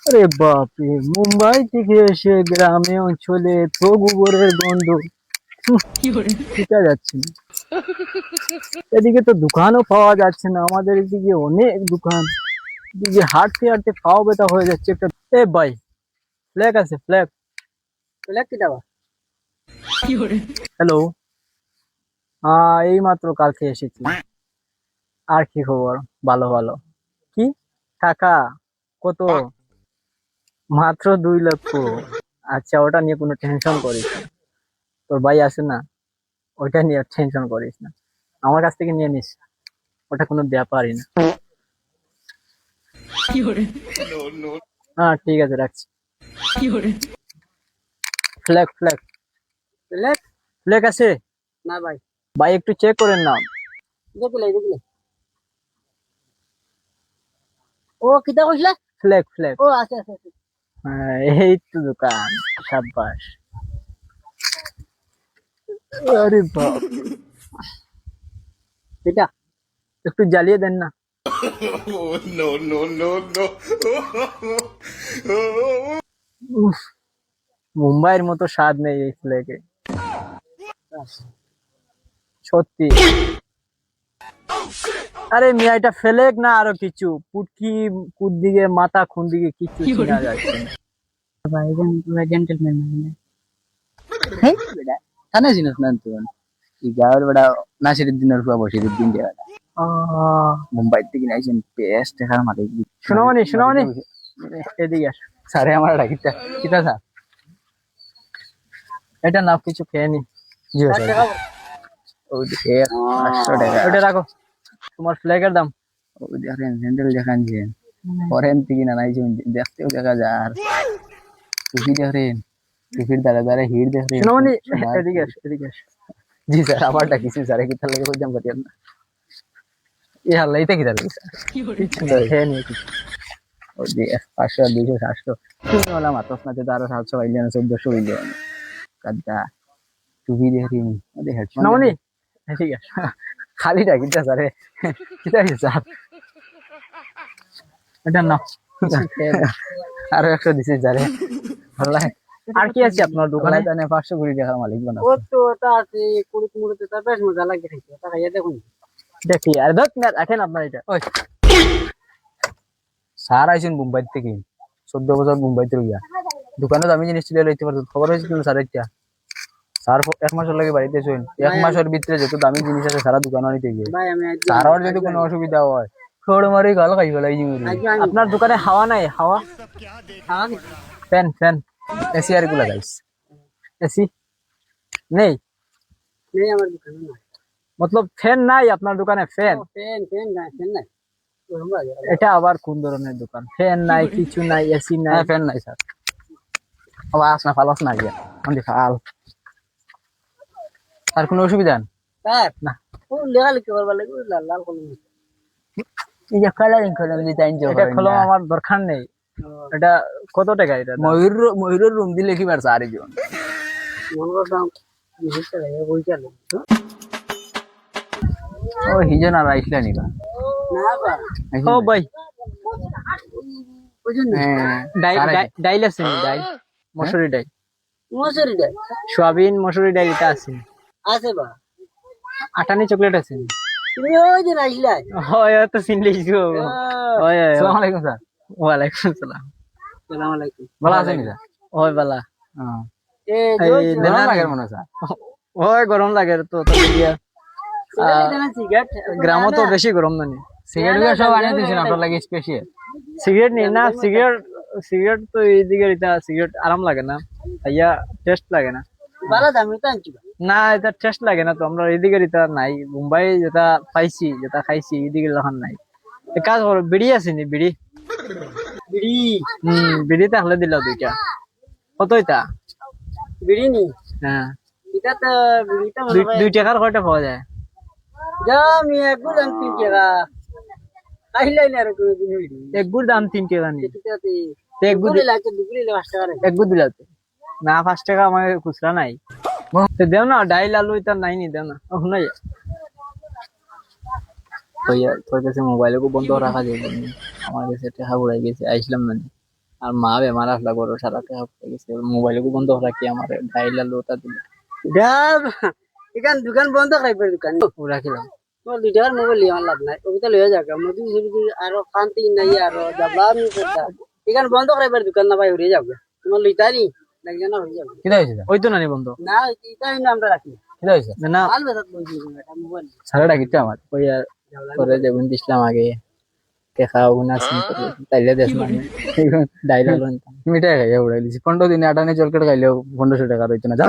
আরে বাপরে, মুম্বাই থেকে এসে গ্রামে অঞ্চলে তো গোবরের গন্ধ টিকা যাচ্ছে না। এদিকে তো দোকানও পাওয়া যাচ্ছে না, আমাদের এদিকে অনেক দোকান, এদিকে হাঁটতে হাঁটতে পাও ব্যথা হয়ে যাচ্ছে একটা। এ ভাই, ফ্ল্যাগ আছে, ফ্ল্যাগ। ফ্ল্যাগ কি দেওয়া? হ্যালো। এই মাত্র কালকে এসেছি। আর কি খবর? ভালো ভালো। কি টাকা? কত? মাত্র 2 লক্ষ? আচ্ছা, ওটা নিয়ে কোনো টেনশন করিস না। তোর ভাই আছে না, ওইটা নিয়ে টেনশন করিস না, আমার কাছ থেকে নিয়ে নিস, ওটা কোনো ব্যাপারই না। হ্যাঁ ঠিক আছে, রাখছি। ফ্ল্যাগ ফ্ল্যাগ ফ্ল্যাগ ফ্ল্যাগ আছে না ভাই? ভাই একটু চেক করেন না। দেখলে দেখলে ও কিটা কইলা? Flag flag. ও আচ্ছা আচ্ছা আচ্ছা। হ্যাঁ, এই তো দোকান। সাব্বাস। আরে বাপ, এটা একটু জ্বালিয়ে দেন না। উফ, মুম্বাইয়ের মতো স্বাদ নেই এই ফ্ল্যাগে, সত্যি। আরে মিয়া, এটা ফ্ল্যাগ না আরো কিছু, পুটকি কুদ দিকে মাথা খুন দিকে কিছু চেনা যাচ্ছে না। ভাই জেন্টলম্যান মানে হেই বেটা, থানা জিনিস না তো এই গাঁয়ের বেটা। নাসিরুদ্দিনের ফুয়া বসিরুদ্দিন যে বেটা মুম্বাই থেকে আইছেন, পেস্ট দেখার মালিক। শোনামনি শোনামনি, এদিকে আস। স্যারে আমার ডাকিটা কিটা স্যার, এটা না কিছু খেয়ে নি। জি স্যার। ওইদিকে 500 টাকা। ওটা রাখো, তোমার ফ্ল্যাগের দাম। ওই দেখেন হ্যান্ডেল দেখান যে ফরেন থেকে না নাইছেন, দেখতেও দেখা যায়। আর টুপি দেখেন, টুপির দ্বারা দ্বারা হিট দেখেন। শোনামনি, এদিকে আস এদিকে আস। জি স্যার, আমারটা কিছু স্যার কি তার লাগে কইতাম পারিয়েন না। এ হাল্লা এটা কি তার লাগে স্যার, কিছু না খেয়ে নিয়ে কিছু। ওই যে 500 200 700 তুমি ওলা মাতস না, তো আরো 700 পাইলে না, 1400 হইলে কাদা টুপি দেখেন। ওদের হেডফোন শোনামনি, ঠিক আছে। খালি ডাকিটা স্যারে কিটা কি স্যার, এটা না আরো 100 দিছি স্যারে। ভালো। আর কি আছে আপনার দোকানে? জানে 500 কোটি টাকার মালিক বানাবো। ও তো ওটা আছে, কুড়ি মুড়িতে তার বেশ মজা লাগে খাইতে, ওটা খাইয়া দেখুন। দেখি আর ধর না, রাখেন আপনার এটা। ওই স্যার আইছেন মুম্বাই থেকে, 14 বছর মুম্বাইতে রইয়া দোকানে দামি জিনিস তুলে লইতে পারতো, খবর হয়েছে কিন্তু স্যার এটা। স্যার 1 মাসের লাগে বাড়িতে শুন, 1 মাসের ভিতরে যত দামি জিনিস আছে সারা দোকানে নিতে গিয়ে স্যার যদি কোনো অসুবিধা হয় খড় মারি গাল খাই ফেলাই। আপনার দোকানে হাওয়া নাই? হাওয়া ফ্যান ফ্যান এসি আর গুলা গাইস, এসি নেই? নেই আমার দোকানে না। মতলব ফ্যান নাই আপনার দোকানে? ফ্যান ফ্যান ফ্যান নাই, ফ্যান নাই। এটা আবার কোন ধরনের দোকান? ফ্যান নাই, কিছু নাই, এসি নাই? ফ্যান নাই স্যার। আওয়াজ না ফালাস না গিয়া আমি ফাল। আর কোনো অসুবিধা স্যার না? ও লেখালেখি করবার লাগে লাল লাল কলম, এই যে কালারিং কলম দিতে আইন। এটা কলম আমার দরকার নেই। এটা কত টাকা? এটা ময়ূরের রুম দিলে কি বার স্যার জন মন করতাম 20 টাকা বই চালু। ও হিজন আর আইসলা নিবা না বা? ও ভাই বুঝুন না, ডাইল আছে নি? ডাইল মসুরি ডাইল, মসুরি ডাইল, সোয়াবিন মসুরি ডাইল এটা আছে? আছে বা। আটানি চকলেট আছে নি? তুমি ওই যে আইসলা হয় তো চিনলেইছো। ওই আসসালামু আলাইকুম স্যার। ওয়ালাইকুম আসসালাম। আসসালামু আলাইকুম। ভালো আছেন স্যার? ওই বালা। এই গরম লাগে মনে স্যার? ওই গরম লাগে তো দিয়া গ্রামও তো বেশি গরম না নি। সিগারেট সব আনিয়ে দিয়েছেন আপনার লাগে স্পেশাল? সিগারেট নি না, সিগারেট সিগারেট তো এইদিকে এটা সিগারেট আরাম লাগে না, ইয়া টেস্ট লাগে না। ভালো দামি তো আনছি না, এটা টেস্ট লাগে না তো। আমরা এইদিকে এটা নাই, মুম্বাই যেটা পাইছি যেটা খাইছি এইদিকে যখন নাই। কাজ করো, বিড়ি আছে নি? বিড়ি বিড়ি বিড়ি তাহলে দিল 2টা। কত এটা বিড়ি নি? হ্যাঁ, এটা তো বিড়িটা 2 টাকার কয়টা পাওয়া যায়? দামি একগুর দাম 3 টাকা। খাইলাই না আর কোনো দিন বিড়ি একগুর দাম 3 টাকা নি? একগুর দিলাতে দুপুরে 5 টাকা রে একগুর দিলাতে না। 5 টাকা আমার খুচরা নাই। তো দেও না, ডাইল আলু এটা নাই নি, দেও না। ও নাই তোর কাছে মোবাইল বন্ধ রাখা যাবে? আমার কাছে টাকা উড়াই গেছে, আইসলাম না। আর মা বেমার আসলা গরু সারা টাকা গেছে মোবাইল বন্ধ রাখি আমার ডাইলা লোটা দিল এখান দোকান বন্ধ খাইবে দোকান রাখিলাম তোমার 2 টাকার মোবাইল লিয়ে আমার লাভ নাই ওটা লয়ে যাক মধু যদি আরো শান্তি নাই আরো যাবলা আমি করতা এখান বন্ধ খাইবার দোকান না ভাই হয়ে যাবে তোমার লইতারি লাগবে না হয়ে যাবে কি হয়েছে ওই তো নানি বন্ধ না এটা না আমরা রাখি কি হয়েছে না মাল বেসাত বলছি এটা মোবাইল সারা ডাকিতে আমার ওই আর করে দেবুন দিছিলাম আগে দেখা উনাস তাইলে দেশ মানে ডাইলা লোন মিটাই খাইয়া উড়াই দিছি 15 দিনে 18 চলকেট খাইলেও 1500 টাকা রইতো না যাও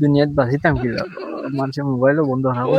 দুনিয়াত বাঁচিতাম কি মানুষের মোবাইলও বন্ধ হওয়া